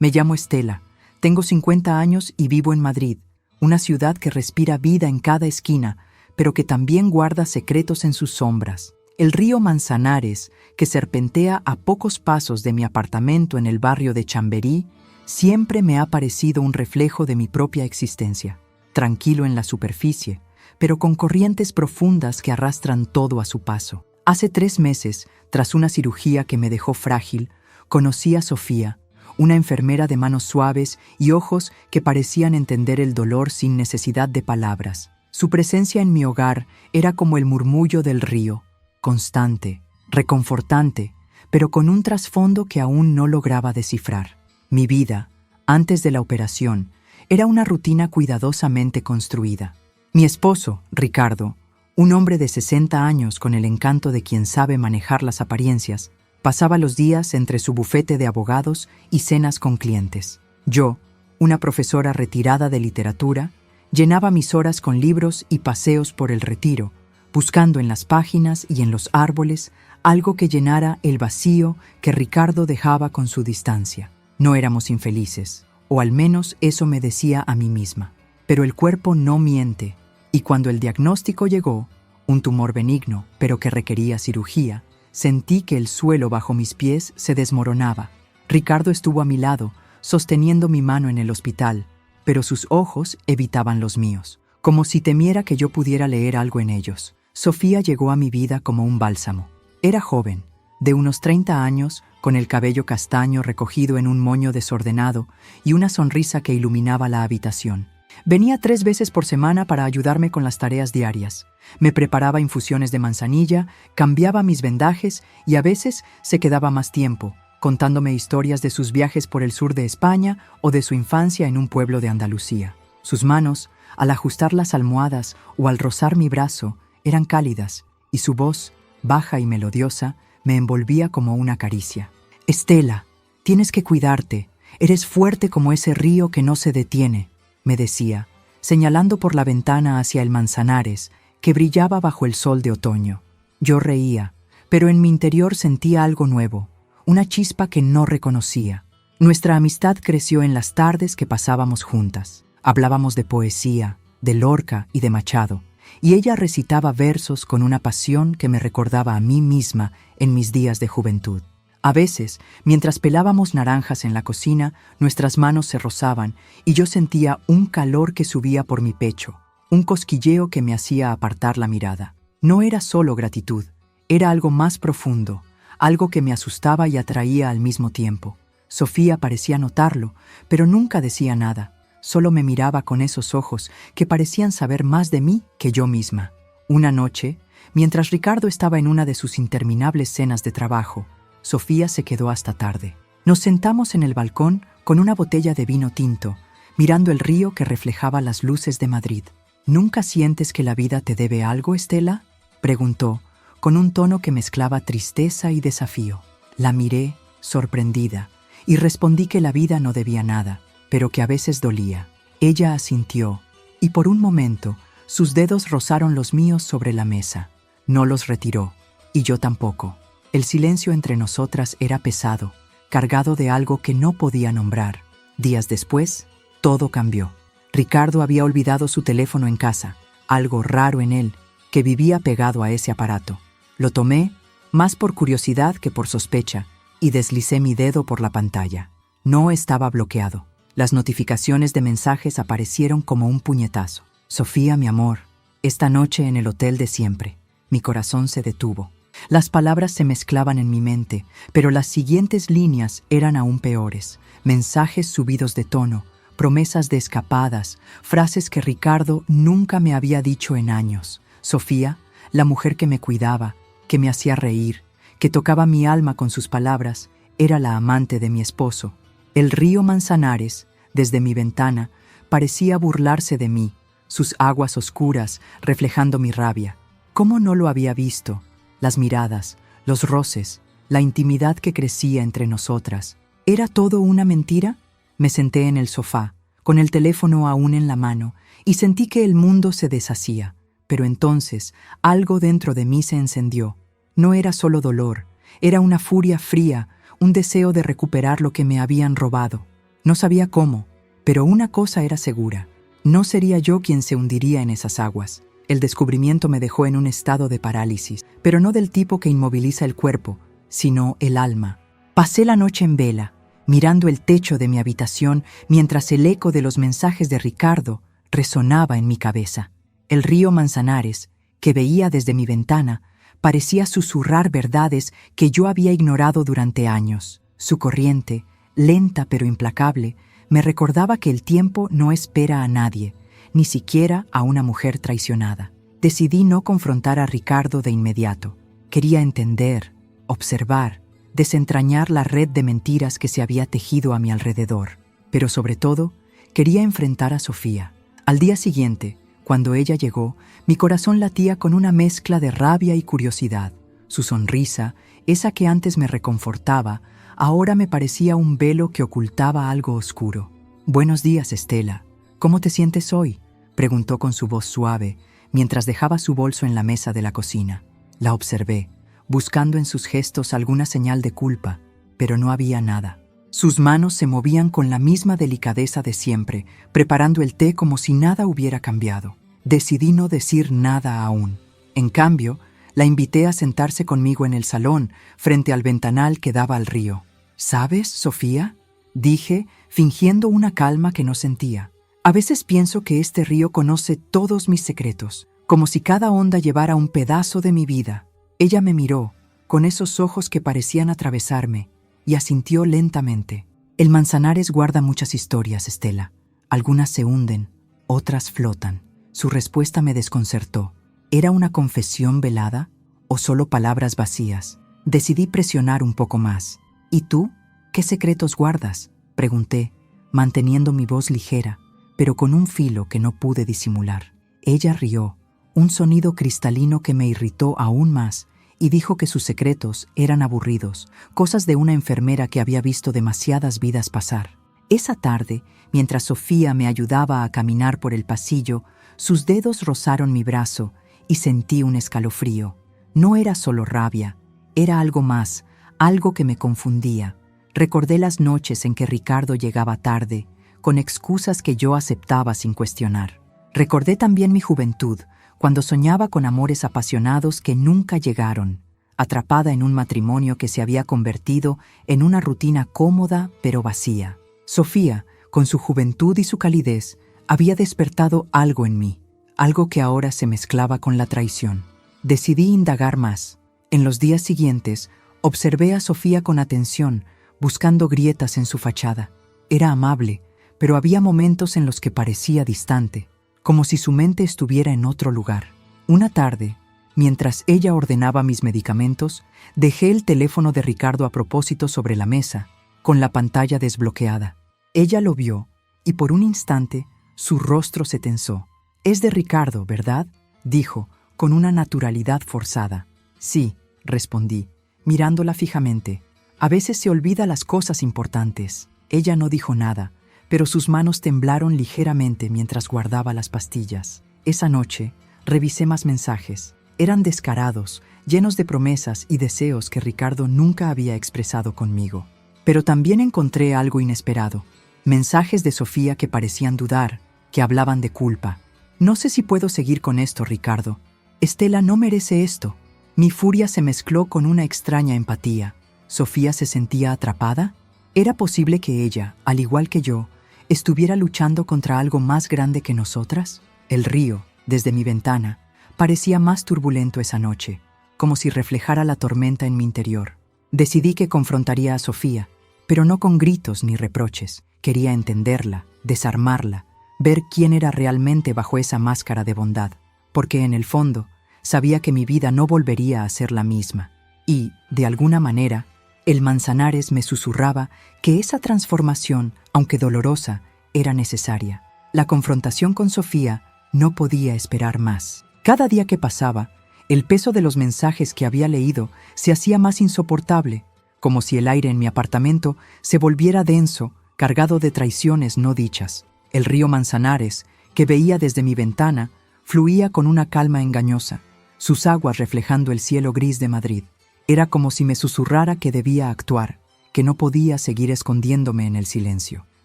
Me llamo Estela, tengo 50 años y vivo en Madrid, una ciudad que respira vida en cada esquina, pero que también guarda secretos en sus sombras. El río Manzanares, que serpentea a pocos pasos de mi apartamento en el barrio de Chamberí, siempre me ha parecido un reflejo de mi propia existencia, tranquilo en la superficie, pero con corrientes profundas que arrastran todo a su paso. Hace 3 meses, tras una cirugía que me dejó frágil, conocí a Sofía, una enfermera de manos suaves y ojos que parecían entender el dolor sin necesidad de palabras. Su presencia en mi hogar era como el murmullo del río, constante, reconfortante, pero con un trasfondo que aún no lograba descifrar. Mi vida, antes de la operación, era una rutina cuidadosamente construida. Mi esposo, Ricardo, un hombre de 60 años con el encanto de quien sabe manejar las apariencias, pasaba los días entre su bufete de abogados y cenas con clientes. Yo, una profesora retirada de literatura, llenaba mis horas con libros y paseos por el Retiro, buscando en las páginas y en los árboles algo que llenara el vacío que Ricardo dejaba con su distancia. No éramos infelices, o al menos eso me decía a mí misma. Pero el cuerpo no miente, y cuando el diagnóstico llegó, un tumor benigno, pero que requería cirugía, sentí que el suelo bajo mis pies se desmoronaba. Ricardo estuvo a mi lado, sosteniendo mi mano en el hospital, pero sus ojos evitaban los míos, como si temiera que yo pudiera leer algo en ellos. Sofía llegó a mi vida como un bálsamo. Era joven, de unos 30 años, con el cabello castaño recogido en un moño desordenado y una sonrisa que iluminaba la habitación. Venía 3 veces por semana para ayudarme con las tareas diarias. Me preparaba infusiones de manzanilla, cambiaba mis vendajes y a veces se quedaba más tiempo, contándome historias de sus viajes por el sur de España o de su infancia en un pueblo de Andalucía. Sus manos, al ajustar las almohadas o al rozar mi brazo, eran cálidas, y su voz, baja y melodiosa, me envolvía como una caricia. «Estela, tienes que cuidarte. Eres fuerte como ese río que no se detiene», me decía, señalando por la ventana hacia el Manzanares, que brillaba bajo el sol de otoño. Yo reía, pero en mi interior sentía algo nuevo, una chispa que no reconocía. Nuestra amistad creció en las tardes que pasábamos juntas. Hablábamos de poesía, de Lorca y de Machado, y ella recitaba versos con una pasión que me recordaba a mí misma en mis días de juventud. A veces, mientras pelábamos naranjas en la cocina, nuestras manos se rozaban y yo sentía un calor que subía por mi pecho, un cosquilleo que me hacía apartar la mirada. No era solo gratitud, era algo más profundo, algo que me asustaba y atraía al mismo tiempo. Sofía parecía notarlo, pero nunca decía nada. Solo me miraba con esos ojos que parecían saber más de mí que yo misma. Una noche, mientras Ricardo estaba en una de sus interminables cenas de trabajo, Sofía se quedó hasta tarde. Nos sentamos en el balcón con una botella de vino tinto, mirando el río que reflejaba las luces de Madrid. «¿Nunca sientes que la vida te debe algo, Estela?», preguntó, con un tono que mezclaba tristeza y desafío. La miré, sorprendida, y respondí que la vida no debía nada, pero que a veces dolía. Ella asintió, y por un momento sus dedos rozaron los míos sobre la mesa. No los retiró, y yo tampoco. El silencio entre nosotras era pesado, cargado de algo que no podía nombrar. Días después, todo cambió. Ricardo había olvidado su teléfono en casa, algo raro en él, que vivía pegado a ese aparato. Lo tomé, más por curiosidad que por sospecha, y deslicé mi dedo por la pantalla. No estaba bloqueado. Las notificaciones de mensajes aparecieron como un puñetazo. «Sofía, mi amor, esta noche en el hotel de siempre». Mi corazón se detuvo. Las palabras se mezclaban en mi mente, pero las siguientes líneas eran aún peores. Mensajes subidos de tono, promesas de escapadas, frases que Ricardo nunca me había dicho en años. Sofía, la mujer que me cuidaba, que me hacía reír, que tocaba mi alma con sus palabras, era la amante de mi esposo. El río Manzanares, desde mi ventana, parecía burlarse de mí, sus aguas oscuras reflejando mi rabia. ¿Cómo no lo había visto? Las miradas, los roces, la intimidad que crecía entre nosotras. ¿Era todo una mentira? Me senté en el sofá, con el teléfono aún en la mano, y sentí que el mundo se deshacía. Pero entonces, algo dentro de mí se encendió. No era solo dolor, era una furia fría, un deseo de recuperar lo que me habían robado. No sabía cómo, pero una cosa era segura. No sería yo quien se hundiría en esas aguas. El descubrimiento me dejó en un estado de parálisis, pero no del tipo que inmoviliza el cuerpo, sino el alma. Pasé la noche en vela, mirando el techo de mi habitación mientras el eco de los mensajes de Ricardo resonaba en mi cabeza. El río Manzanares, que veía desde mi ventana, parecía susurrar verdades que yo había ignorado durante años. Su corriente, lenta pero implacable, me recordaba que el tiempo no espera a nadie, ni siquiera a una mujer traicionada. Decidí no confrontar a Ricardo de inmediato. Quería entender, observar, desentrañar la red de mentiras que se había tejido a mi alrededor. Pero sobre todo, quería enfrentar a Sofía. Al día siguiente, cuando ella llegó, mi corazón latía con una mezcla de rabia y curiosidad. Su sonrisa, esa que antes me reconfortaba, ahora me parecía un velo que ocultaba algo oscuro. «Buenos días, Estela. ¿Cómo te sientes hoy?», preguntó con su voz suave, mientras dejaba su bolso en la mesa de la cocina. La observé, buscando en sus gestos alguna señal de culpa, pero no había nada. Sus manos se movían con la misma delicadeza de siempre, preparando el té como si nada hubiera cambiado. Decidí no decir nada aún. En cambio, la invité a sentarse conmigo en el salón, frente al ventanal que daba al río. «¿Sabes, Sofía?», dije, fingiendo una calma que no sentía. «A veces pienso que este río conoce todos mis secretos, como si cada onda llevara un pedazo de mi vida». Ella me miró, con esos ojos que parecían atravesarme, y asintió lentamente. «El Manzanares guarda muchas historias, Estela. Algunas se hunden, otras flotan». Su respuesta me desconcertó. ¿Era una confesión velada o solo palabras vacías? Decidí presionar un poco más. «¿Y tú? ¿Qué secretos guardas?», pregunté, manteniendo mi voz ligera, pero con un filo que no pude disimular. Ella rió, un sonido cristalino que me irritó aún más, y dijo que sus secretos eran aburridos, cosas de una enfermera que había visto demasiadas vidas pasar. Esa tarde, mientras Sofía me ayudaba a caminar por el pasillo, sus dedos rozaron mi brazo y sentí un escalofrío. No era solo rabia, era algo más, algo que me confundía. Recordé las noches en que Ricardo llegaba tarde, con excusas que yo aceptaba sin cuestionar. Recordé también mi juventud, cuando soñaba con amores apasionados que nunca llegaron, atrapada en un matrimonio que se había convertido en una rutina cómoda pero vacía. Sofía, con su juventud y su calidez, había despertado algo en mí, algo que ahora se mezclaba con la traición. Decidí indagar más. En los días siguientes, observé a Sofía con atención, buscando grietas en su fachada. Era amable, pero había momentos en los que parecía distante, como si su mente estuviera en otro lugar. Una tarde, mientras ella ordenaba mis medicamentos, dejé el teléfono de Ricardo a propósito sobre la mesa, con la pantalla desbloqueada. Ella lo vio, y por un instante, su rostro se tensó. «Es de Ricardo, ¿verdad?», dijo, con una naturalidad forzada. «Sí», respondí, mirándola fijamente. «A veces se olvida las cosas importantes». Ella no dijo nada, pero sus manos temblaron ligeramente mientras guardaba las pastillas. Esa noche, revisé más mensajes. Eran descarados, llenos de promesas y deseos que Ricardo nunca había expresado conmigo. Pero también encontré algo inesperado. Mensajes de Sofía que parecían dudar, que hablaban de culpa. «No sé si puedo seguir con esto, Ricardo. Estela no merece esto». Mi furia se mezcló con una extraña empatía. ¿Sofía se sentía atrapada? ¿Era posible que ella, al igual que yo, estuviera luchando contra algo más grande que nosotras? El río, desde mi ventana, parecía más turbulento esa noche, como si reflejara la tormenta en mi interior. Decidí que confrontaría a Sofía, pero no con gritos ni reproches. Quería entenderla, desarmarla, ver quién era realmente bajo esa máscara de bondad, porque en el fondo sabía que mi vida no volvería a ser la misma. Y, de alguna manera, el Manzanares me susurraba que esa transformación, aunque dolorosa, era necesaria. La confrontación con Sofía no podía esperar más. Cada día que pasaba, el peso de los mensajes que había leído se hacía más insoportable, como si el aire en mi apartamento se volviera denso, cargado de traiciones no dichas. El río Manzanares, que veía desde mi ventana, fluía con una calma engañosa, sus aguas reflejando el cielo gris de Madrid. Era como si me susurrara que debía actuar, que no podía seguir escondiéndome en el silencio.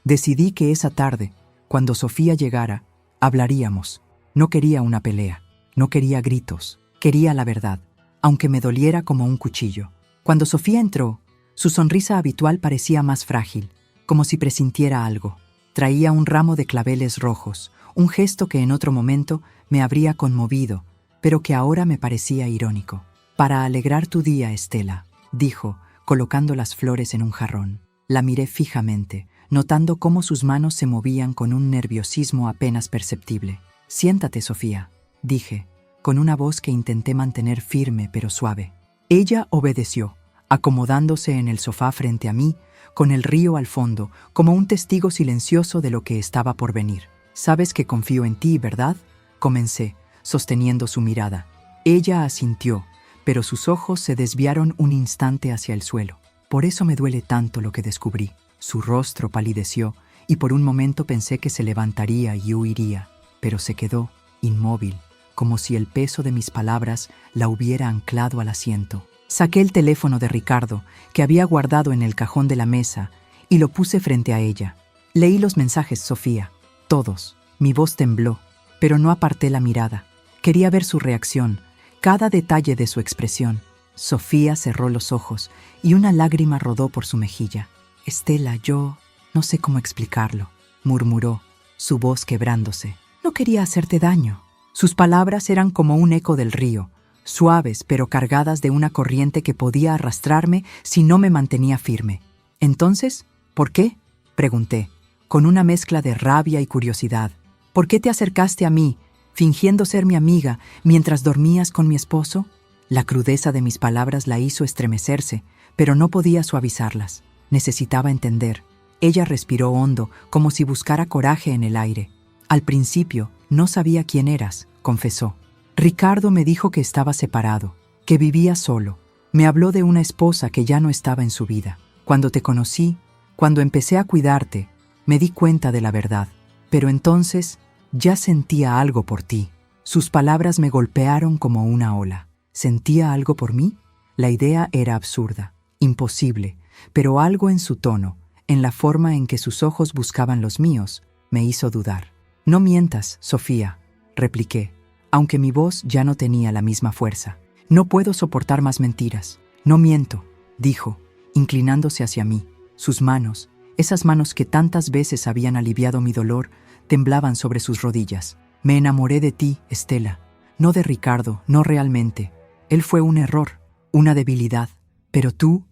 Decidí que esa tarde, cuando Sofía llegara, hablaríamos. No quería una pelea, no quería gritos, quería la verdad, aunque me doliera como un cuchillo. Cuando Sofía entró, su sonrisa habitual parecía más frágil, como si presintiera algo. Traía un ramo de claveles rojos, un gesto que en otro momento me habría conmovido, pero que ahora me parecía irónico. «Para alegrar tu día, Estela», dijo, colocando las flores en un jarrón. La miré fijamente, notando cómo sus manos se movían con un nerviosismo apenas perceptible. «Siéntate, Sofía», dije, con una voz que intenté mantener firme pero suave. Ella obedeció, acomodándose en el sofá frente a mí, con el río al fondo, como un testigo silencioso de lo que estaba por venir. «Sabes que confío en ti, ¿verdad?», comencé, sosteniendo su mirada. Ella asintió, pero sus ojos se desviaron un instante hacia el suelo. «Por eso me duele tanto lo que descubrí». Su rostro palideció y por un momento pensé que se levantaría y huiría, pero se quedó inmóvil, como si el peso de mis palabras la hubiera anclado al asiento. Saqué el teléfono de Ricardo, que había guardado en el cajón de la mesa, y lo puse frente a ella. Leí los mensajes, Sofía, todos. Mi voz tembló, pero no aparté la mirada. Quería ver su reacción, cada detalle de su expresión. Sofía cerró los ojos y una lágrima rodó por su mejilla. «Estela, yo no sé cómo explicarlo», murmuró, su voz quebrándose. «No quería hacerte daño». Sus palabras eran como un eco del río, suaves pero cargadas de una corriente que podía arrastrarme si no me mantenía firme. «Entonces, ¿por qué?», pregunté, con una mezcla de rabia y curiosidad. «¿Por qué te acercaste a mí, fingiendo ser mi amiga, mientras dormías con mi esposo?». La crudeza de mis palabras la hizo estremecerse, pero no podía suavizarlas. Necesitaba entender. Ella respiró hondo, como si buscara coraje en el aire. «Al principio, no sabía quién eras», confesó. «Ricardo me dijo que estaba separado, que vivía solo. Me habló de una esposa que ya no estaba en su vida. Cuando te conocí, cuando empecé a cuidarte, me di cuenta de la verdad. Pero entonces, ya sentía algo por ti». Sus palabras me golpearon como una ola. ¿Sentía algo por mí? La idea era absurda, imposible, pero algo en su tono, en la forma en que sus ojos buscaban los míos, me hizo dudar. «No mientas, Sofía», repliqué, aunque mi voz ya no tenía la misma fuerza. «No puedo soportar más mentiras». «No miento», dijo, inclinándose hacia mí. Sus manos, esas manos que tantas veces habían aliviado mi dolor, temblaban sobre sus rodillas. «Me enamoré de ti, Estela. No de Ricardo, no realmente. Él fue un error, una debilidad. Pero tú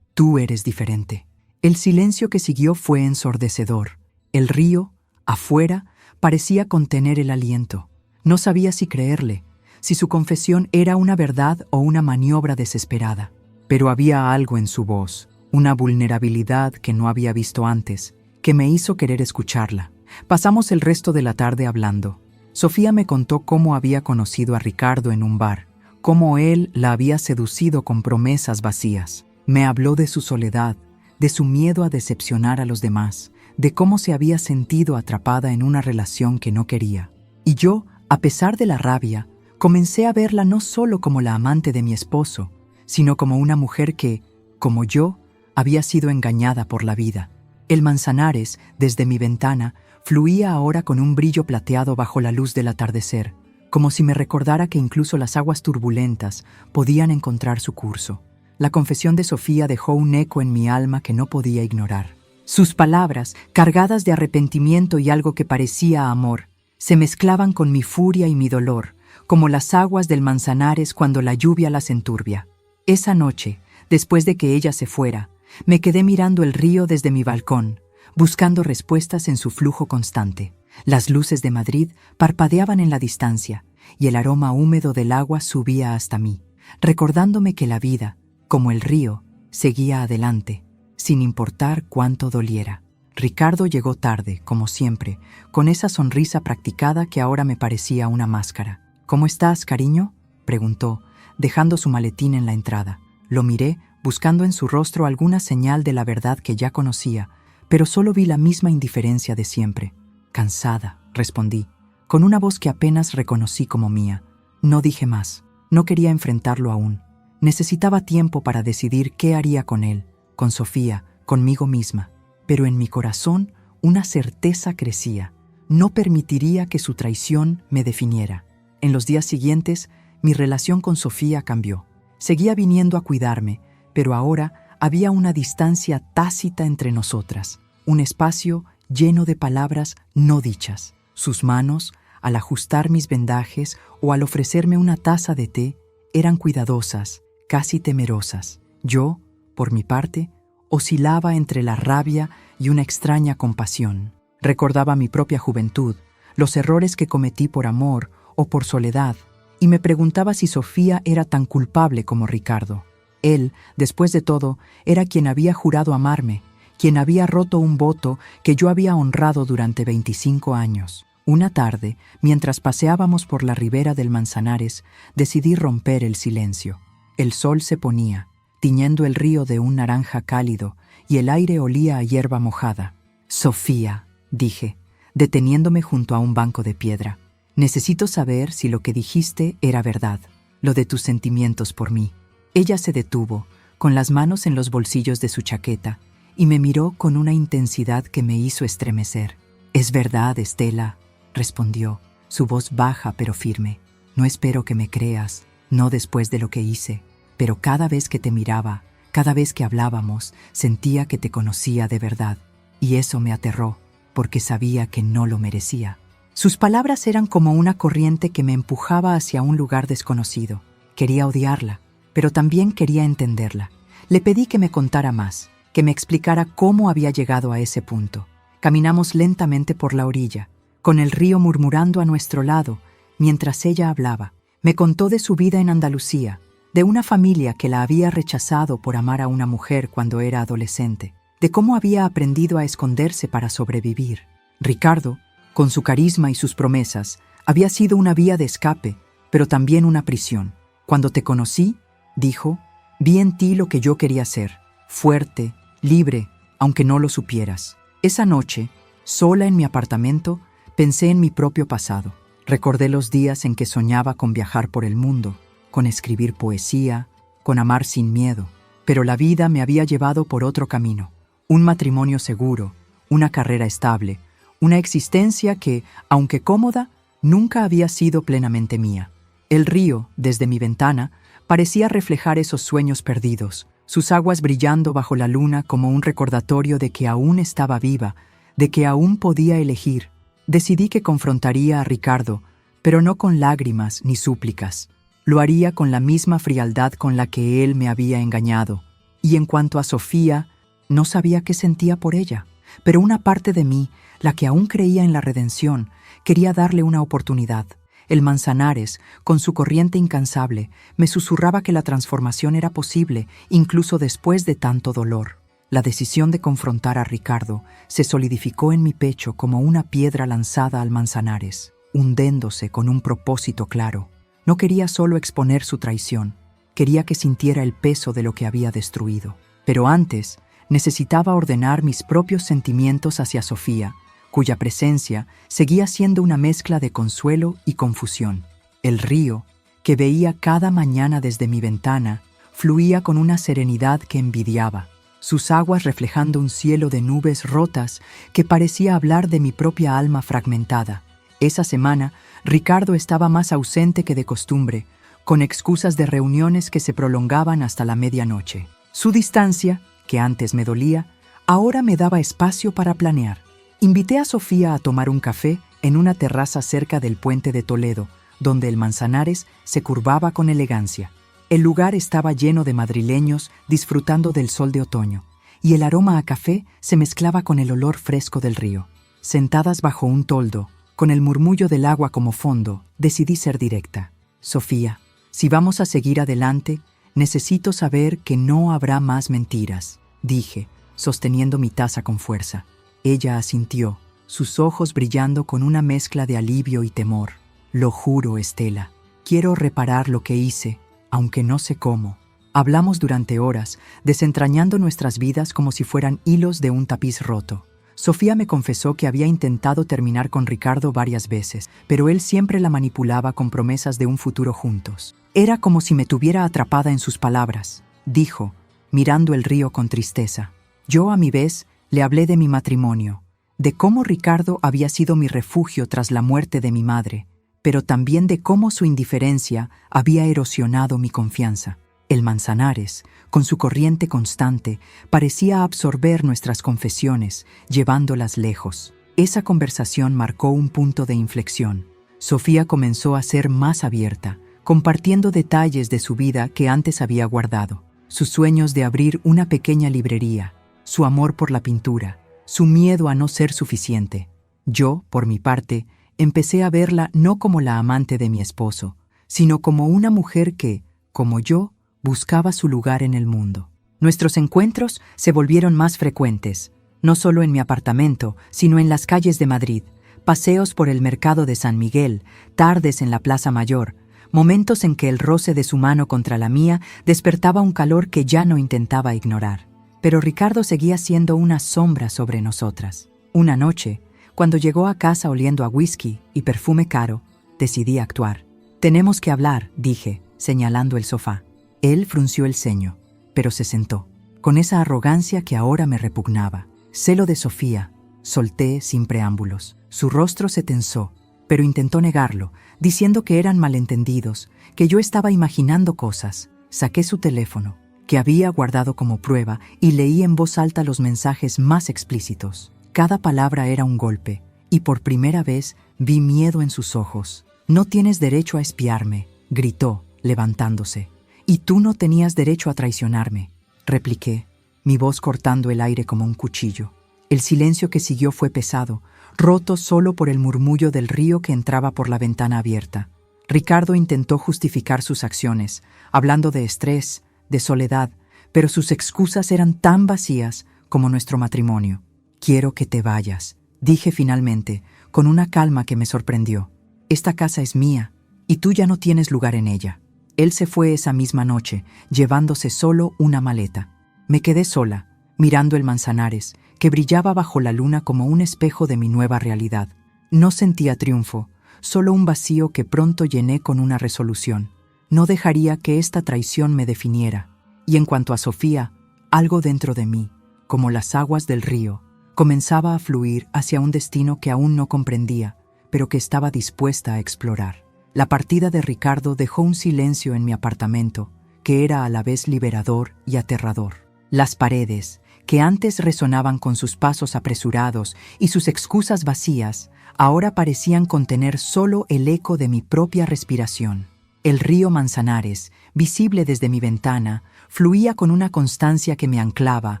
eres diferente». El silencio que siguió fue ensordecedor. El río, afuera, parecía contener el aliento. No sabía si creerle, si su confesión era una verdad o una maniobra desesperada. Pero había algo en su voz, una vulnerabilidad que no había visto antes, que me hizo querer escucharla. Pasamos el resto de la tarde hablando. Sofía me contó cómo había conocido a Ricardo en un bar, cómo él la había seducido con promesas vacías. Me habló de su soledad, de su miedo a decepcionar a los demás, de cómo se había sentido atrapada en una relación que no quería. Y yo, a pesar de la rabia, comencé a verla no solo como la amante de mi esposo, sino como una mujer que, como yo, había sido engañada por la vida. El Manzanares, desde mi ventana, fluía ahora con un brillo plateado bajo la luz del atardecer, como si me recordara que incluso las aguas turbulentas podían encontrar su curso. La confesión de Sofía dejó un eco en mi alma que no podía ignorar. Sus palabras, cargadas de arrepentimiento y algo que parecía amor, se mezclaban con mi furia y mi dolor, como las aguas del Manzanares cuando la lluvia las enturbia. Esa noche, después de que ella se fuera, me quedé mirando el río desde mi balcón, buscando respuestas en su flujo constante. Las luces de Madrid parpadeaban en la distancia, y el aroma húmedo del agua subía hasta mí, recordándome que la vida, como el río, seguía adelante, sin importar cuánto doliera. Ricardo llegó tarde, como siempre, con esa sonrisa practicada que ahora me parecía una máscara. «¿Cómo estás, cariño?», preguntó, dejando su maletín en la entrada. Lo miré, buscando en su rostro alguna señal de la verdad que ya conocía, pero solo vi la misma indiferencia de siempre. «Cansada», respondí, con una voz que apenas reconocí como mía. No dije más. No quería enfrentarlo aún. Necesitaba tiempo para decidir qué haría con él, con Sofía, conmigo misma. Pero en mi corazón, Una certeza crecía. No permitiría que su traición me definiera. En los días siguientes, mi relación con Sofía cambió. Seguía viniendo a cuidarme, pero ahora había una distancia tácita entre nosotras, un espacio lleno de palabras no dichas. Sus manos, al ajustar mis vendajes o al ofrecerme una taza de té, eran cuidadosas, casi temerosas. Yo, por mi parte, oscilaba entre la rabia y una extraña compasión. Recordaba mi propia juventud, los errores que cometí por amor o por soledad, y me preguntaba si Sofía era tan culpable como Ricardo. Él, después de todo, era quien había jurado amarme, quien había roto un voto que yo había honrado durante 25 años. Una tarde, mientras paseábamos por la ribera del Manzanares, decidí romper el silencio. El sol se ponía, tiñendo el río de un naranja cálido, y el aire olía a hierba mojada. «Sofía», dije, deteniéndome junto a un banco de piedra, «necesito saber si lo que dijiste era verdad, lo de tus sentimientos por mí». Ella se detuvo, con las manos en los bolsillos de su chaqueta, y me miró con una intensidad que me hizo estremecer. «Es verdad, Estela», respondió, su voz baja pero firme. «No espero que me creas, no después de lo que hice, pero cada vez que te miraba, cada vez que hablábamos, sentía que te conocía de verdad, y eso me aterró, porque sabía que no lo merecía». Sus palabras eran como una corriente que me empujaba hacia un lugar desconocido. Quería odiarla, pero también quería entenderla. Le pedí que me contara más, que me explicara cómo había llegado a ese punto. Caminamos lentamente por la orilla, con el río murmurando a nuestro lado, mientras ella hablaba. Me contó de su vida en Andalucía, de una familia que la había rechazado por amar a una mujer cuando era adolescente, de cómo había aprendido a esconderse para sobrevivir. Ricardo, con su carisma y sus promesas, había sido una vía de escape, pero también una prisión. «Cuando te conocí», dijo, «vi en ti lo que yo quería ser, fuerte, libre, aunque no lo supieras». Esa noche, sola en mi apartamento, pensé en mi propio pasado. Recordé los días en que soñaba con viajar por el mundo, con escribir poesía, con amar sin miedo. Pero la vida me había llevado por otro camino. Un matrimonio seguro, una carrera estable, una existencia que, aunque cómoda, nunca había sido plenamente mía. El río, desde mi ventana, parecía reflejar esos sueños perdidos, sus aguas brillando bajo la luna como un recordatorio de que aún estaba viva, de que aún podía elegir. Decidí que confrontaría a Ricardo, pero no con lágrimas ni súplicas. Lo haría con la misma frialdad con la que él me había engañado. Y en cuanto a Sofía, no sabía qué sentía por ella, pero una parte de mí, la que aún creía en la redención, quería darle una oportunidad. El Manzanares, con su corriente incansable, me susurraba que la transformación era posible, incluso después de tanto dolor. La decisión de confrontar a Ricardo se solidificó en mi pecho como una piedra lanzada al Manzanares, hundiéndose con un propósito claro. No quería solo exponer su traición, quería que sintiera el peso de lo que había destruido. Pero antes, necesitaba ordenar mis propios sentimientos hacia Sofía, cuya presencia seguía siendo una mezcla de consuelo y confusión. El río, que veía cada mañana desde mi ventana, fluía con una serenidad que envidiaba, sus aguas reflejando un cielo de nubes rotas que parecía hablar de mi propia alma fragmentada. Esa semana, Ricardo estaba más ausente que de costumbre, con excusas de reuniones que se prolongaban hasta la medianoche. Su distancia, que antes me dolía, ahora me daba espacio para planear. Invité a Sofía a tomar un café en una terraza cerca del puente de Toledo, donde el Manzanares se curvaba con elegancia. El lugar estaba lleno de madrileños disfrutando del sol de otoño, y el aroma a café se mezclaba con el olor fresco del río. Sentadas bajo un toldo, con el murmullo del agua como fondo, decidí ser directa. «Sofía, si vamos a seguir adelante, necesito saber que no habrá más mentiras», dije, sosteniendo mi taza con fuerza. Ella asintió, sus ojos brillando con una mezcla de alivio y temor. «Lo juro, Estela. Quiero reparar lo que hice, aunque no sé cómo». Hablamos durante horas, desentrañando nuestras vidas como si fueran hilos de un tapiz roto. Sofía me confesó que había intentado terminar con Ricardo varias veces, pero él siempre la manipulaba con promesas de un futuro juntos. Era como si me tuviera atrapada en sus palabras, dijo, mirando el río con tristeza. Yo, a mi vez, le hablé de mi matrimonio, de cómo Ricardo había sido mi refugio tras la muerte de mi madre, pero también de cómo su indiferencia había erosionado mi confianza. El Manzanares, con su corriente constante, parecía absorber nuestras confesiones, llevándolas lejos. Esa conversación marcó un punto de inflexión. Sofía comenzó a ser más abierta, compartiendo detalles de su vida que antes había guardado. Sus sueños de abrir una pequeña librería, su amor por la pintura, su miedo a no ser suficiente. Yo, por mi parte, empecé a verla no como la amante de mi esposo, sino como una mujer que, como yo, buscaba su lugar en el mundo. Nuestros encuentros se volvieron más frecuentes, no solo en mi apartamento, sino en las calles de Madrid, paseos por el mercado de San Miguel, tardes en la Plaza Mayor, momentos en que el roce de su mano contra la mía despertaba un calor que ya no intentaba ignorar. Pero Ricardo seguía siendo una sombra sobre nosotras. Una noche, cuando llegó a casa oliendo a whisky y perfume caro, decidí actuar. «Tenemos que hablar», dije, señalando el sofá. Él frunció el ceño, pero se sentó, con esa arrogancia que ahora me repugnaba. «Celo de Sofía», solté sin preámbulos. Su rostro se tensó, pero intentó negarlo, diciendo que eran malentendidos, que yo estaba imaginando cosas. Saqué su teléfono, que había guardado como prueba, y leí en voz alta los mensajes más explícitos. Cada palabra era un golpe, y por primera vez vi miedo en sus ojos. «No tienes derecho a espiarme», gritó, levantándose. «Y tú no tenías derecho a traicionarme», repliqué, mi voz cortando el aire como un cuchillo. El silencio que siguió fue pesado, roto solo por el murmullo del río que entraba por la ventana abierta. Ricardo intentó justificar sus acciones, hablando de estrés, de soledad, pero sus excusas eran tan vacías como nuestro matrimonio. «Quiero que te vayas», dije finalmente, con una calma que me sorprendió. «Esta casa es mía, y tú ya no tienes lugar en ella». Él se fue esa misma noche, llevándose solo una maleta. Me quedé sola, mirando el Manzanares, que brillaba bajo la luna como un espejo de mi nueva realidad. No sentía triunfo, solo un vacío que pronto llené con una resolución. No dejaría que esta traición me definiera. Y en cuanto a Sofía, algo dentro de mí, como las aguas del río, comenzaba a fluir hacia un destino que aún no comprendía, pero que estaba dispuesta a explorar. La partida de Ricardo dejó un silencio en mi apartamento, que era a la vez liberador y aterrador. Las paredes, que antes resonaban con sus pasos apresurados y sus excusas vacías, ahora parecían contener solo el eco de mi propia respiración. El río Manzanares, visible desde mi ventana, fluía con una constancia que me anclaba,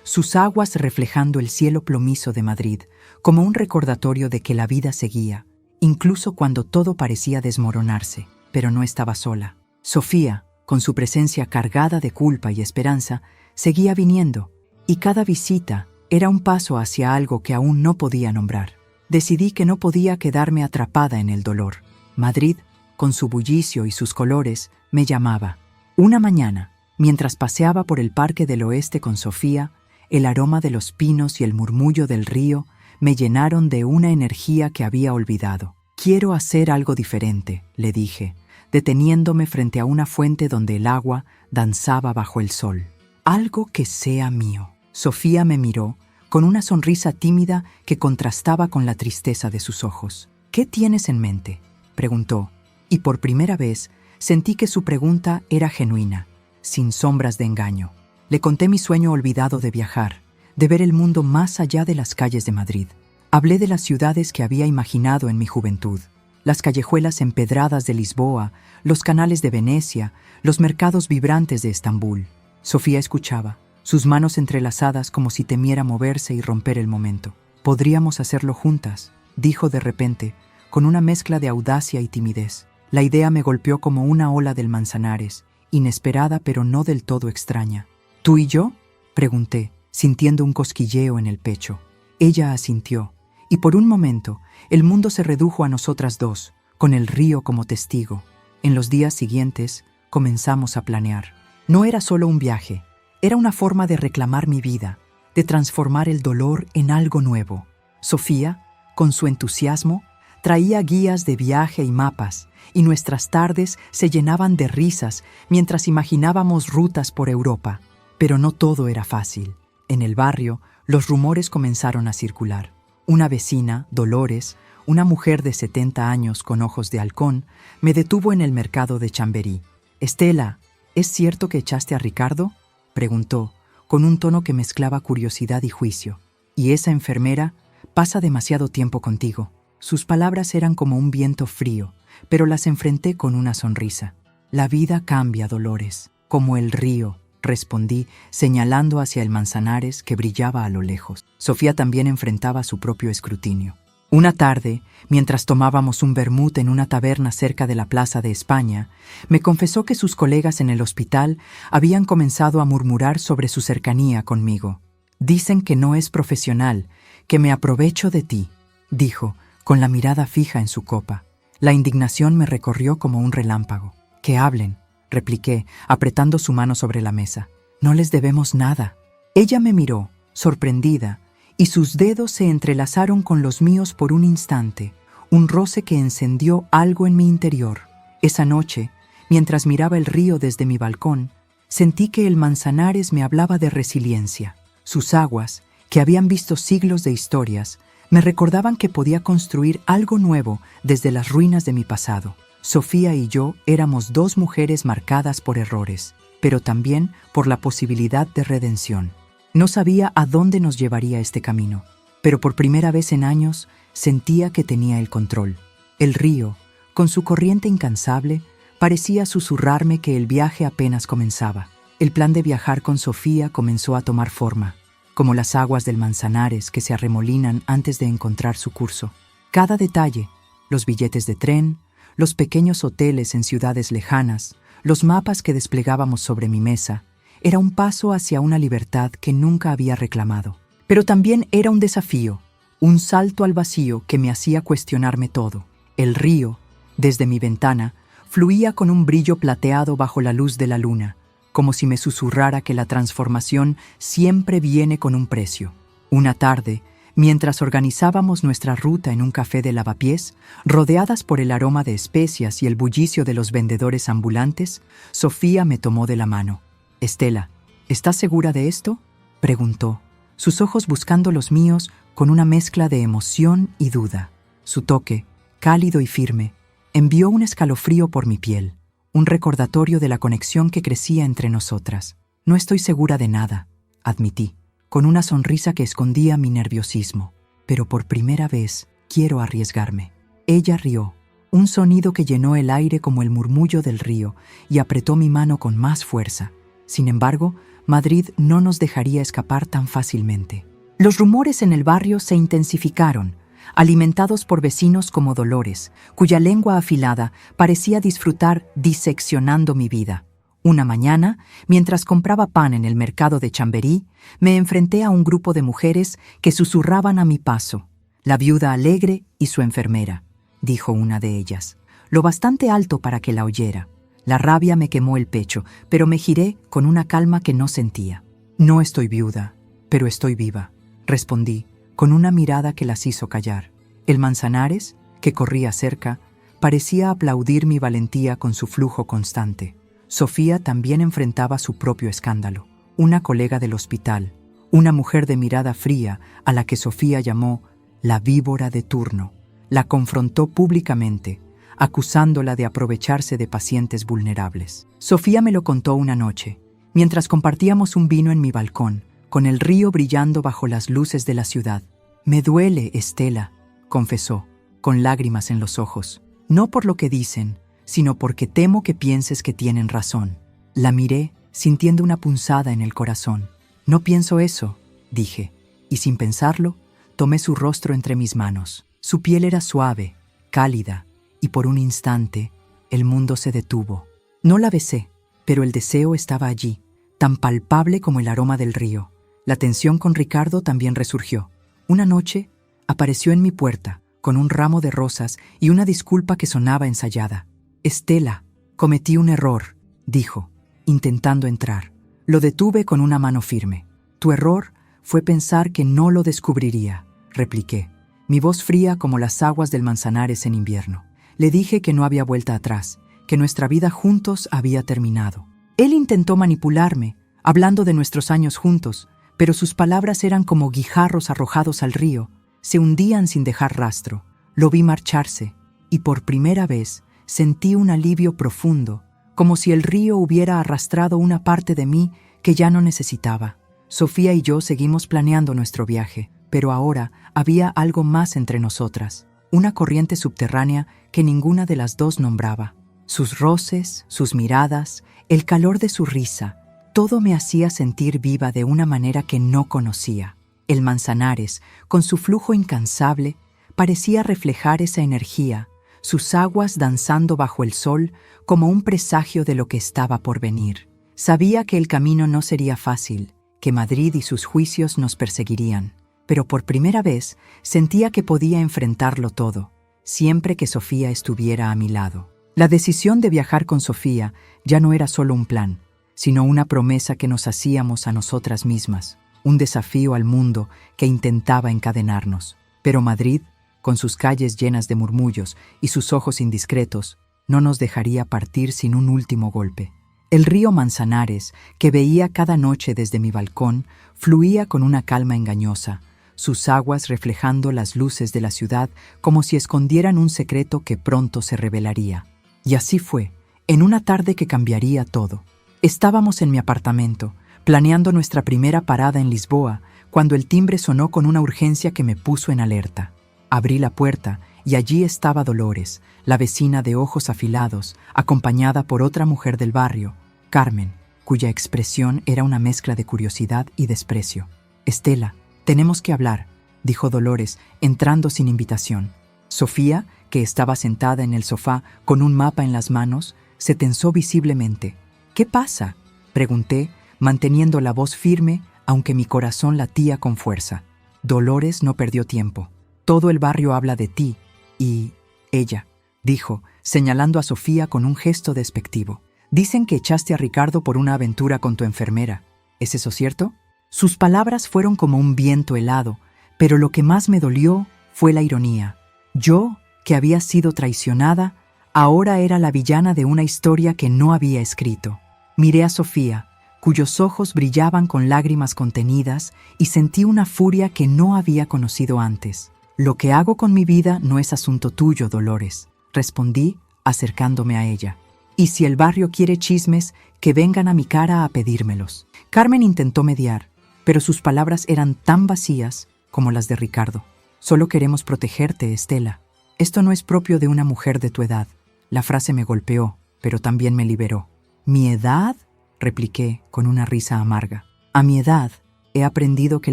sus aguas reflejando el cielo plomizo de Madrid, como un recordatorio de que la vida seguía, incluso cuando todo parecía desmoronarse, pero no estaba sola. Sofía, con su presencia cargada de culpa y esperanza, seguía viniendo, y cada visita era un paso hacia algo que aún no podía nombrar. Decidí que no podía quedarme atrapada en el dolor. Madrid, con su bullicio y sus colores, me llamaba. Una mañana, mientras paseaba por el Parque del Oeste con Sofía, el aroma de los pinos y el murmullo del río me llenaron de una energía que había olvidado. «Quiero hacer algo diferente», le dije, deteniéndome frente a una fuente donde el agua danzaba bajo el sol. «Algo que sea mío». Sofía me miró, con una sonrisa tímida que contrastaba con la tristeza de sus ojos. «¿Qué tienes en mente?», preguntó, y por primera vez sentí que su pregunta era genuina, sin sombras de engaño. Le conté mi sueño olvidado de viajar, de ver el mundo más allá de las calles de Madrid. Hablé de las ciudades que había imaginado en mi juventud, las callejuelas empedradas de Lisboa, los canales de Venecia, los mercados vibrantes de Estambul. Sofía escuchaba, sus manos entrelazadas como si temiera moverse y romper el momento. «Podríamos hacerlo juntas», dijo de repente, con una mezcla de audacia y timidez. La idea me golpeó como una ola del Manzanares, inesperada pero no del todo extraña. «¿Tú y yo?», pregunté, sintiendo un cosquilleo en el pecho. Ella asintió, y por un momento el mundo se redujo a nosotras dos, con el río como testigo. En los días siguientes comenzamos a planear. No era solo un viaje, era una forma de reclamar mi vida, de transformar el dolor en algo nuevo. Sofía, con su entusiasmo, traía guías de viaje y mapas, y nuestras tardes se llenaban de risas mientras imaginábamos rutas por Europa. Pero no todo era fácil. En el barrio, los rumores comenzaron a circular. Una vecina, Dolores, una mujer de 70 años con ojos de halcón, me detuvo en el mercado de Chamberí. «Estela, ¿es cierto que echaste a Ricardo?», preguntó, con un tono que mezclaba curiosidad y juicio. «¿Y esa enfermera pasa demasiado tiempo contigo?». Sus palabras eran como un viento frío, pero las enfrenté con una sonrisa. «La vida cambia, Dolores, como el río», respondí, señalando hacia el Manzanares que brillaba a lo lejos. Sofía también enfrentaba su propio escrutinio. Una tarde, mientras tomábamos un vermut en una taberna cerca de la Plaza de España, me confesó que sus colegas en el hospital habían comenzado a murmurar sobre su cercanía conmigo. «Dicen que no es profesional, que me aprovecho de ti», dijo, con la mirada fija en su copa. La indignación me recorrió como un relámpago. «Que hablen», repliqué, apretando su mano sobre la mesa. «No les debemos nada». Ella me miró, sorprendida, y sus dedos se entrelazaron con los míos por un instante, un roce que encendió algo en mi interior. Esa noche, mientras miraba el río desde mi balcón, sentí que el Manzanares me hablaba de resiliencia. Sus aguas, que habían visto siglos de historias, me recordaban que podía construir algo nuevo desde las ruinas de mi pasado. Sofía y yo éramos dos mujeres marcadas por errores, pero también por la posibilidad de redención. No sabía a dónde nos llevaría este camino, pero por primera vez en años sentía que tenía el control. El río, con su corriente incansable, parecía susurrarme que el viaje apenas comenzaba. El plan de viajar con Sofía comenzó a tomar forma, como las aguas del Manzanares que se arremolinan antes de encontrar su curso. Cada detalle, los billetes de tren, los pequeños hoteles en ciudades lejanas, los mapas que desplegábamos sobre mi mesa, era un paso hacia una libertad que nunca había reclamado. Pero también era un desafío, un salto al vacío que me hacía cuestionarme todo. El río, desde mi ventana, fluía con un brillo plateado bajo la luz de la luna, como si me susurrara que la transformación siempre viene con un precio. Una tarde, mientras organizábamos nuestra ruta en un café de lavapiés, rodeadas por el aroma de especias y el bullicio de los vendedores ambulantes, Sofía me tomó de la mano. «Estela, ¿estás segura de esto?», preguntó, sus ojos buscando los míos con una mezcla de emoción y duda. Su toque, cálido y firme, envió un escalofrío por mi piel, un recordatorio de la conexión que crecía entre nosotras. «No estoy segura de nada», admití, con una sonrisa que escondía mi nerviosismo. «Pero por primera vez quiero arriesgarme». Ella rió, un sonido que llenó el aire como el murmullo del río, y apretó mi mano con más fuerza. Sin embargo, Madrid no nos dejaría escapar tan fácilmente. Los rumores en el barrio se intensificaron, alimentados por vecinos como Dolores, cuya lengua afilada parecía disfrutar diseccionando mi vida. Una mañana, mientras compraba pan en el mercado de Chamberí, me enfrenté a un grupo de mujeres que susurraban a mi paso. «La viuda alegre y su enfermera», dijo una de ellas, lo bastante alto para que la oyera. La rabia me quemó el pecho, pero me giré con una calma que no sentía. «No estoy viuda, pero estoy viva», respondí, con una mirada que las hizo callar. El Manzanares, que corría cerca, parecía aplaudir mi valentía con su flujo constante. Sofía también enfrentaba su propio escándalo. Una colega del hospital, una mujer de mirada fría a la que Sofía llamó la víbora de turno, la confrontó públicamente, acusándola de aprovecharse de pacientes vulnerables. Sofía me lo contó una noche, mientras compartíamos un vino en mi balcón, con el río brillando bajo las luces de la ciudad. «Me duele, Estela», confesó, con lágrimas en los ojos. «No por lo que dicen, sino porque temo que pienses que tienen razón». La miré, sintiendo una punzada en el corazón. «No pienso eso», dije, y sin pensarlo, tomé su rostro entre mis manos. Su piel era suave, cálida, y por un instante, el mundo se detuvo. No la besé, pero el deseo estaba allí, tan palpable como el aroma del río. La tensión con Ricardo también resurgió. Una noche, apareció en mi puerta, con un ramo de rosas y una disculpa que sonaba ensayada. «Estela, cometí un error», dijo, intentando entrar. Lo detuve con una mano firme. «Tu error fue pensar que no lo descubriría», repliqué, mi voz fría como las aguas del Manzanares en invierno. Le dije que no había vuelta atrás, que nuestra vida juntos había terminado. Él intentó manipularme, hablando de nuestros años juntos, pero sus palabras eran como guijarros arrojados al río, se hundían sin dejar rastro. Lo vi marcharse, y por primera vez sentí un alivio profundo, como si el río hubiera arrastrado una parte de mí que ya no necesitaba. Sofía y yo seguimos planeando nuestro viaje, pero ahora había algo más entre nosotras, una corriente subterránea que ninguna de las dos nombraba. Sus roces, sus miradas, el calor de su risa, todo me hacía sentir viva de una manera que no conocía. El Manzanares, con su flujo incansable, parecía reflejar esa energía, sus aguas danzando bajo el sol como un presagio de lo que estaba por venir. Sabía que el camino no sería fácil, que Madrid y sus juicios nos perseguirían, pero por primera vez sentía que podía enfrentarlo todo, siempre que Sofía estuviera a mi lado. La decisión de viajar con Sofía ya no era solo un plan, sino una promesa que nos hacíamos a nosotras mismas, un desafío al mundo que intentaba encadenarnos. Pero Madrid, con sus calles llenas de murmullos y sus ojos indiscretos, no nos dejaría partir sin un último golpe. El río Manzanares, que veía cada noche desde mi balcón, fluía con una calma engañosa, sus aguas reflejando las luces de la ciudad como si escondieran un secreto que pronto se revelaría. Y así fue, en una tarde que cambiaría todo. Estábamos en mi apartamento, planeando nuestra primera parada en Lisboa, cuando el timbre sonó con una urgencia que me puso en alerta. Abrí la puerta y allí estaba Dolores, la vecina de ojos afilados, acompañada por otra mujer del barrio, Carmen, cuya expresión era una mezcla de curiosidad y desprecio. «Estela, tenemos que hablar», dijo Dolores, entrando sin invitación. Sofía, que estaba sentada en el sofá con un mapa en las manos, se tensó visiblemente. «¿Qué pasa?», pregunté, manteniendo la voz firme, aunque mi corazón latía con fuerza. Dolores no perdió tiempo. «Todo el barrio habla de ti, y ella», dijo, señalando a Sofía con un gesto despectivo. «Dicen que echaste a Ricardo por una aventura con tu enfermera. ¿Es eso cierto?». Sus palabras fueron como un viento helado, pero lo que más me dolió fue la ironía. Yo, que había sido traicionada, ahora era la villana de una historia que no había escrito. Miré a Sofía, cuyos ojos brillaban con lágrimas contenidas, y sentí una furia que no había conocido antes. «Lo que hago con mi vida no es asunto tuyo, Dolores», respondí, acercándome a ella. «Y si el barrio quiere chismes, que vengan a mi cara a pedírmelos». Carmen intentó mediar, pero sus palabras eran tan vacías como las de Ricardo. «Solo queremos protegerte, Estela. Esto no es propio de una mujer de tu edad». La frase me golpeó, pero también me liberó. «¿Mi edad?», repliqué con una risa amarga. «A mi edad, he aprendido que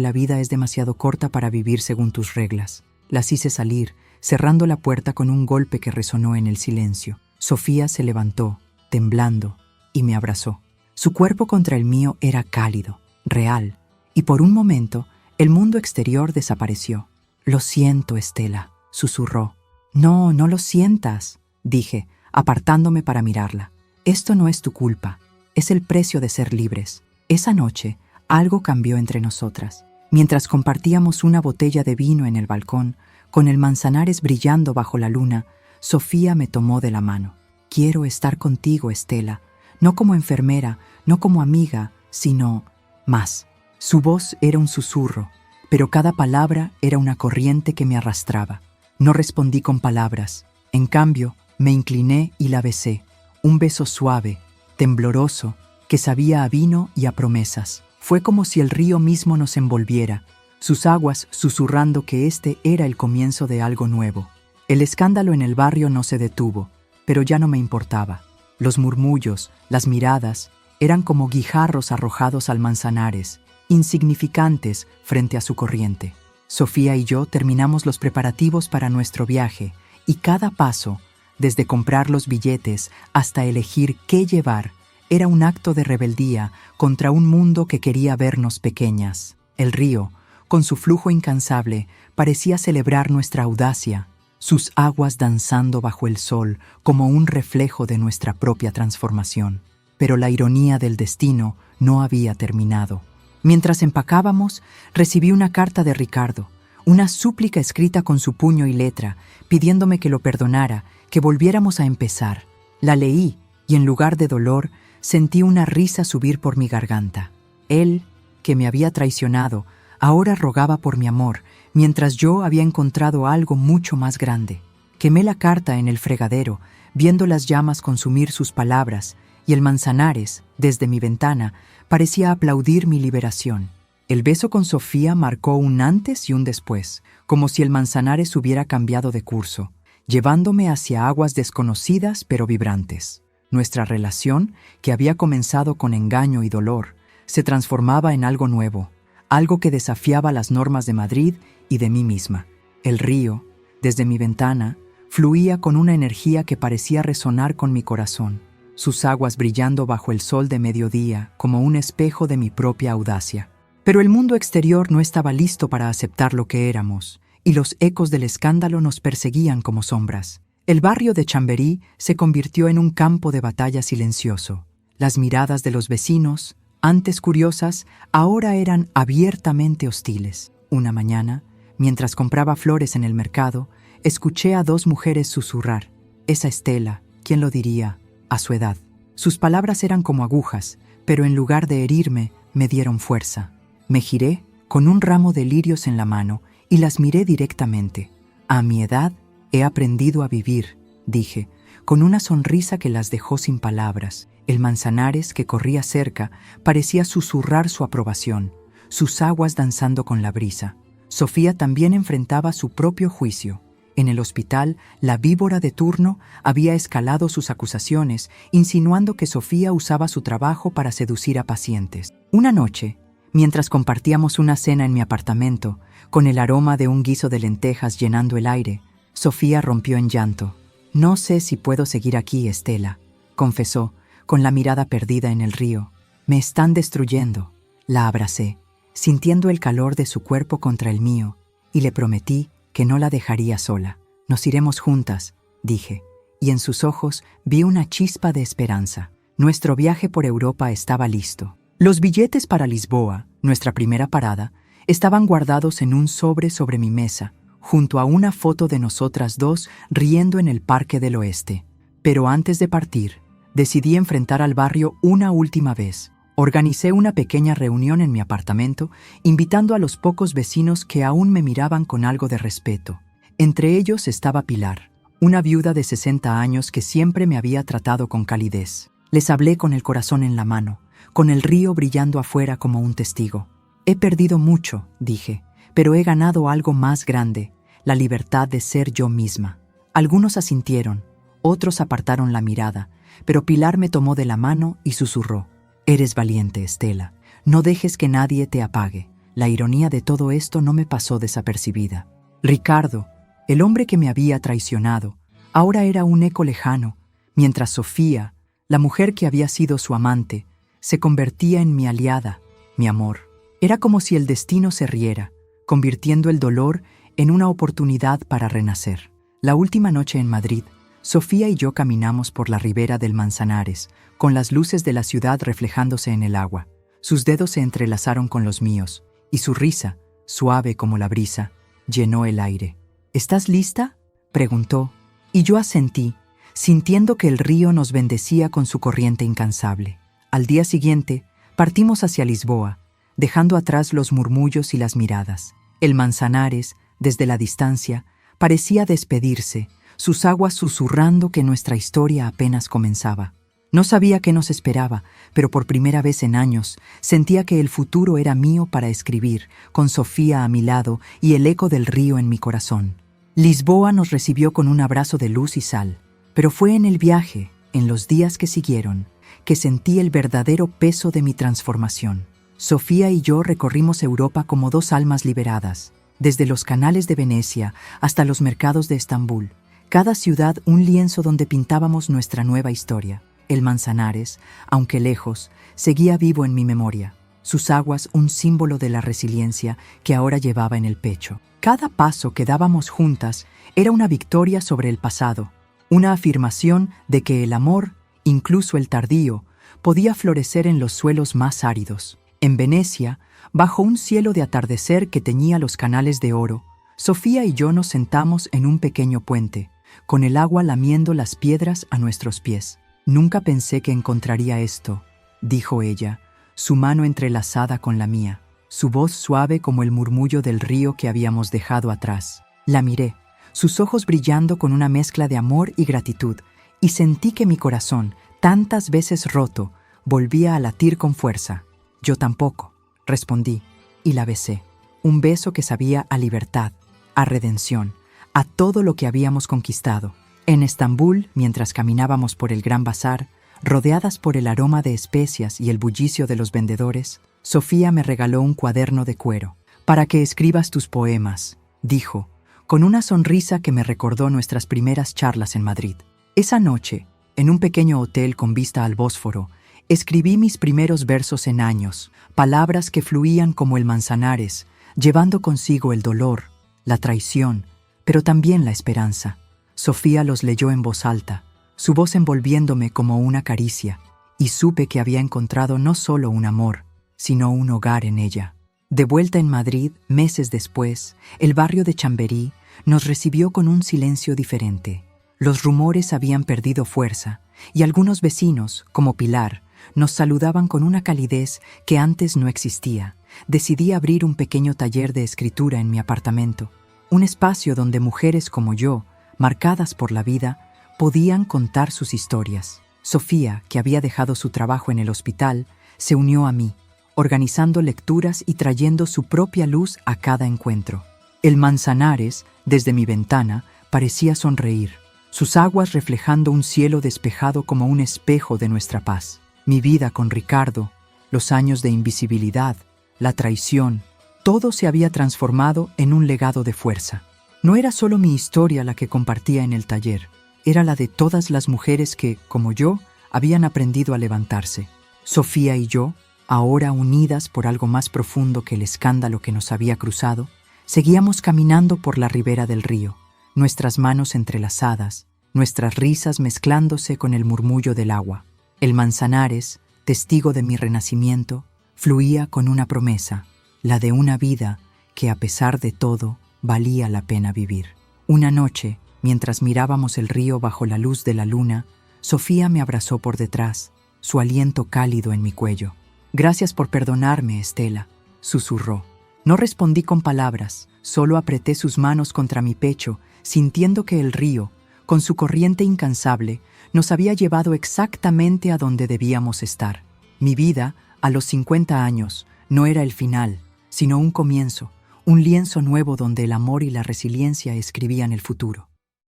la vida es demasiado corta para vivir según tus reglas». Las hice salir, cerrando la puerta con un golpe que resonó en el silencio. Sofía se levantó, temblando, y me abrazó. Su cuerpo contra el mío era cálido, real, y por un momento el mundo exterior desapareció. «Lo siento, Estela», susurró. «No, no lo sientas», dije, apartándome para mirarla. «Esto no es tu culpa, es el precio de ser libres». Esa noche, algo cambió entre nosotras. Mientras compartíamos una botella de vino en el balcón, con el Manzanares brillando bajo la luna, Sofía me tomó de la mano. «Quiero estar contigo, Estela, no como enfermera, no como amiga, sino más». Su voz era un susurro, pero cada palabra era una corriente que me arrastraba. No respondí con palabras. En cambio, me incliné y la besé. Un beso suave, tembloroso, que sabía a vino y a promesas. Fue como si el río mismo nos envolviera, sus aguas susurrando que este era el comienzo de algo nuevo. El escándalo en el barrio no se detuvo, pero ya no me importaba. Los murmullos, las miradas, eran como guijarros arrojados al Manzanares, insignificantes frente a su corriente. Sofía y yo terminamos los preparativos para nuestro viaje, y cada paso, desde comprar los billetes hasta elegir qué llevar, era un acto de rebeldía contra un mundo que quería vernos pequeñas. El río, con su flujo incansable, parecía celebrar nuestra audacia, sus aguas danzando bajo el sol como un reflejo de nuestra propia transformación. Pero la ironía del destino no había terminado. Mientras empacábamos, recibí una carta de Ricardo, una súplica escrita con su puño y letra, pidiéndome que lo perdonara, que volviéramos a empezar. La leí, y en lugar de dolor, sentí una risa subir por mi garganta. Él, que me había traicionado, ahora rogaba por mi amor, mientras yo había encontrado algo mucho más grande. Quemé la carta en el fregadero, viendo las llamas consumir sus palabras, y el Manzanares, desde mi ventana, parecía aplaudir mi liberación. El beso con Sofía marcó un antes y un después, como si el Manzanares hubiera cambiado de curso, llevándome hacia aguas desconocidas pero vibrantes. Nuestra relación, que había comenzado con engaño y dolor, se transformaba en algo nuevo, algo que desafiaba las normas de Madrid y de mí misma. El río, desde mi ventana, fluía con una energía que parecía resonar con mi corazón, sus aguas brillando bajo el sol de mediodía como un espejo de mi propia audacia. Pero el mundo exterior no estaba listo para aceptar lo que éramos, y los ecos del escándalo nos perseguían como sombras. El barrio de Chamberí se convirtió en un campo de batalla silencioso. Las miradas de los vecinos, antes curiosas, ahora eran abiertamente hostiles. Una mañana, mientras compraba flores en el mercado, escuché a dos mujeres susurrar. Esa Estela, ¿quién lo diría?, a su edad. Sus palabras eran como agujas, pero en lugar de herirme, me dieron fuerza. Me giré, con un ramo de lirios en la mano, y las miré directamente. A mi edad, he aprendido a vivir, dije, con una sonrisa que las dejó sin palabras. El Manzanares, que corría cerca, parecía susurrar su aprobación, sus aguas danzando con la brisa. Sofía también enfrentaba su propio juicio. En el hospital, la víbora de turno había escalado sus acusaciones, insinuando que Sofía usaba su trabajo para seducir a pacientes. Una noche, mientras compartíamos una cena en mi apartamento, con el aroma de un guiso de lentejas llenando el aire, Sofía rompió en llanto. «No sé si puedo seguir aquí, Estela», confesó, con la mirada perdida en el río. «Me están destruyendo». La abracé, sintiendo el calor de su cuerpo contra el mío, y le prometí que no la dejaría sola. «Nos iremos juntas», dije, y en sus ojos vi una chispa de esperanza. Nuestro viaje por Europa estaba listo. Los billetes para Lisboa, nuestra primera parada, estaban guardados en un sobre mi mesa, junto a una foto de nosotras dos riendo en el Parque del Oeste. Pero antes de partir, decidí enfrentar al barrio una última vez. Organicé una pequeña reunión en mi apartamento, invitando a los pocos vecinos que aún me miraban con algo de respeto. Entre ellos estaba Pilar, una viuda de 60 años que siempre me había tratado con calidez. Les hablé con el corazón en la mano, con el río brillando afuera como un testigo. «He perdido mucho», dije, «pero he ganado algo más grande, la libertad de ser yo misma». Algunos asintieron, otros apartaron la mirada, pero Pilar me tomó de la mano y susurró: «Eres valiente, Estela. No dejes que nadie te apague». La ironía de todo esto no me pasó desapercibida. Ricardo, el hombre que me había traicionado, ahora era un eco lejano, mientras Sofía, la mujer que había sido su amante, se convertía en mi aliada, mi amor. Era como si el destino se riera, convirtiendo el dolor en una oportunidad para renacer. La última noche en Madrid, Sofía y yo caminamos por la ribera del Manzanares, con las luces de la ciudad reflejándose en el agua. Sus dedos se entrelazaron con los míos, y su risa, suave como la brisa, llenó el aire. «¿Estás lista?», preguntó, y yo asentí, sintiendo que el río nos bendecía con su corriente incansable. Al día siguiente, partimos hacia Lisboa, dejando atrás los murmullos y las miradas. El Manzanares, desde la distancia, parecía despedirse, sus aguas susurrando que nuestra historia apenas comenzaba. No sabía qué nos esperaba, pero por primera vez en años sentía que el futuro era mío para escribir, con Sofía a mi lado y el eco del río en mi corazón. Lisboa nos recibió con un abrazo de luz y sal, pero fue en el viaje, en los días que siguieron, que sentí el verdadero peso de mi transformación. Sofía y yo recorrimos Europa como dos almas liberadas, desde los canales de Venecia hasta los mercados de Estambul. Cada ciudad un lienzo donde pintábamos nuestra nueva historia. El Manzanares, aunque lejos, seguía vivo en mi memoria, sus aguas un símbolo de la resiliencia que ahora llevaba en el pecho. Cada paso que dábamos juntas era una victoria sobre el pasado, una afirmación de que el amor, incluso el tardío, podía florecer en los suelos más áridos. En Venecia, bajo un cielo de atardecer que teñía los canales de oro, Sofía y yo nos sentamos en un pequeño puente, con el agua lamiendo las piedras a nuestros pies. «Nunca pensé que encontraría esto», dijo ella, su mano entrelazada con la mía. su voz suave como el murmullo del río que habíamos dejado atrás. La miré, sus ojos brillando con una mezcla de amor y gratitud, y sentí que mi corazón, tantas veces roto, volvía a latir con fuerza. «Yo tampoco», respondí, y la besé. Un beso que sabía a libertad, a redención, a todo lo que habíamos conquistado. En Estambul, mientras caminábamos por el Gran Bazar, rodeadas por el aroma de especias y el bullicio de los vendedores, Sofía me regaló un cuaderno de cuero. «Para que escribas tus poemas», dijo, con una sonrisa que me recordó nuestras primeras charlas en Madrid. Esa noche, en un pequeño hotel con vista al Bósforo, escribí mis primeros versos en años, palabras que fluían como el Manzanares, llevando consigo el dolor, la traición, pero también la esperanza. Sofía los leyó en voz alta, su voz envolviéndome como una caricia, y supe que había encontrado no solo un amor, sino un hogar en ella. De vuelta en Madrid, meses después, el barrio de Chamberí nos recibió con un silencio diferente. Los rumores habían perdido fuerza, y algunos vecinos, como Pilar, nos saludaban con una calidez que antes no existía. Decidí abrir un pequeño taller de escritura en mi apartamento, un espacio donde mujeres como yo, marcadas por la vida, podían contar sus historias. Sofía, que había dejado su trabajo en el hospital, se unió a mí, organizando lecturas y trayendo su propia luz a cada encuentro. El Manzanares, desde mi ventana, parecía sonreír, sus aguas reflejando un cielo despejado como un espejo de nuestra paz. Mi vida con Ricardo, los años de invisibilidad, la traición, todo se había transformado en un legado de fuerza. No era solo mi historia la que compartía en el taller, era la de todas las mujeres que, como yo, habían aprendido a levantarse. Sofía y yo, ahora unidas por algo más profundo que el escándalo que nos había cruzado, seguíamos caminando por la ribera del río, nuestras manos entrelazadas, nuestras risas mezclándose con el murmullo del agua. El Manzanares, testigo de mi renacimiento, fluía con una promesa, la de una vida que, a pesar de todo, valía la pena vivir. Una noche, mientras mirábamos el río bajo la luz de la luna, Sofía me abrazó por detrás, su aliento cálido en mi cuello. «Gracias por perdonarme, Estela», susurró. No respondí con palabras, solo apreté sus manos contra mi pecho, sintiendo que el río, con su corriente incansable, nos había llevado exactamente a donde debíamos estar. Mi vida, a los 50 años, no era el final, sino un comienzo, un lienzo nuevo donde el amor y la resiliencia escribían el futuro.